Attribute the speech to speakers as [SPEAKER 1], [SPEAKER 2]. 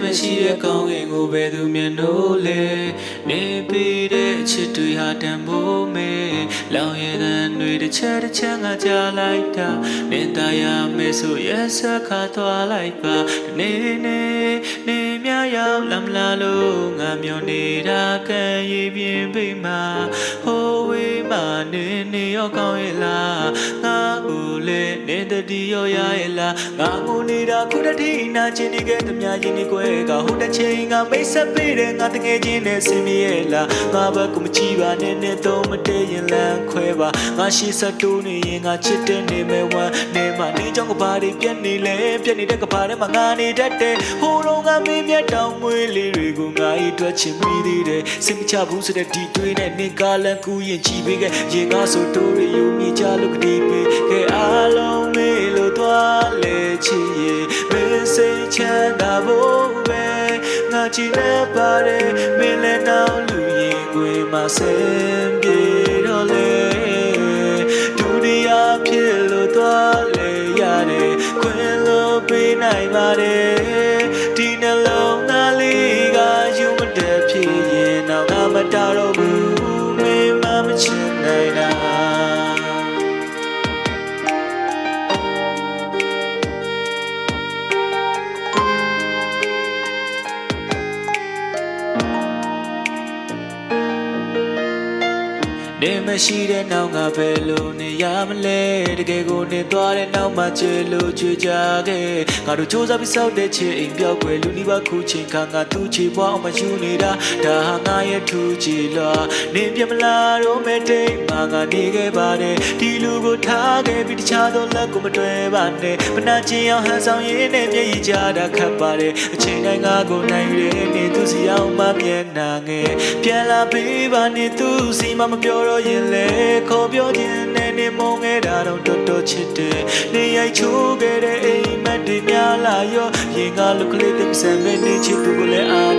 [SPEAKER 1] မရှိတဲ့ကောင်းကင်ကိုပဲသူမြင်လို့လေနေပြီးတဲ့ချစ်တွေဟာတန်ဖို့မေလောင်ရည်တန်တွေတစ်ချက်တစ်ချက်ငါကြားလိုက်တာနေသားရမယ်ဆိုရက်စက်ခါသွားလိုက်ပါနေမြရောက်လမ်းလာလို့ငါမျောနေတာကံရည်ပြင်းပိမှာဟိုဝေးမှနေရောကောင်းရဲ့လားငါဦးလေနေတတိရောရရဲ့လားငါငိုနေတာခုတည်းနာချင်းနေခဲ့သမျှရင်နေကွဲကဟိုတစ်ချိန်ကမိတ်ဆက်ပေးတယ်ငါတကယ်ချင်းနဲ့ဆင်းမြဲလားငါဘက်ကမကြည့်ပါနဲ့တော့မတည့်ရင်လမ်းခွဲပါငါရှိစတိုးနေရင်ငါချစ်တဲ့နေမဲ့ဝမ်းနေမှနေကြောင့်ကဘာတွေပြက်နေလဲပြက်နေတဲ့ကဘာထဲမှာငါနေတတ်တယ်ဟိုတော့ငါမင်းမြတ်တောင်မွေးလေးတွေကိုငါဤတွေ့ချင်မိသေးတယ်စိတ်မချဘူးဆိုတဲ့ဒီတွေးနဲ့နေကလန်ကူရင်ကြည်ပေးခဲ့ရေကားဆိုတိုးရယူမိချလို့ကတိပေးခဲ့အားလုံးမေးလို့သွားလေချီရဲ့မင်းစိတ်ချမ်းသာဖို့ပဲငါကြည့်နေပါတယ်မင်းလည်းနောက်လူရင်ကိုမဆင်းပြေတော့လေဒုတိယဖြစ်လို့သွားလေရတယ်ခွင့်လို့ပေးနိုင်ပါတယ်ဒီနှလုံးသားလေးကယူမတဲ့ဖြစ်ရင်တော့ငါမတားတော့ဘူးမင်းမချင်နိုင်တာနေမရှိတဲ့နောက်ကဘယ်လိုနေရမလဲတကယ်ကိုနေသွားတဲ့နောက်မှချေလို့ချွေကြခဲ့ငါတို့စူးစမ်းပြီးစောက်တဲ့ချေအိမ်ပြောက်ွယ်လူနီးပါခုချင်းခါငါသူ့ချေပွားအောင်မယူနေတာဒါဟာငါရဲ့ထူးချေလားနေပြမလားတော့မဲတိတ်ငါနေခဲ့ပါတယ်ဒီလူကိုထားခဲ့ပြီးတခြားသောလက်ကိုမတွေ့ပါနဲ့မနာချင်အောင်ဟန်ဆောင်ရင်းနဲ့မျက်ရည်ကြတာခတ်ပါတယ်အချိန်တိုင်းငါကိုနိုင်ရနေသူစီအောင်မမျက်နာငယ်ပြန်လာပေးပါနေသူစီမမပြောတော့ရင်လေခေါ်ပြောခြင်းနဲ့နေမုန်းခဲ့တာတော့တော်တော်ချစ်တယ်နေရိုက်ချိုးခဲ့တဲ့အိမ်မက်တွေများလာရောရင်ကလူကလေးတင်ဆန်မဲ့နေချစ်သူကိုလည်းအား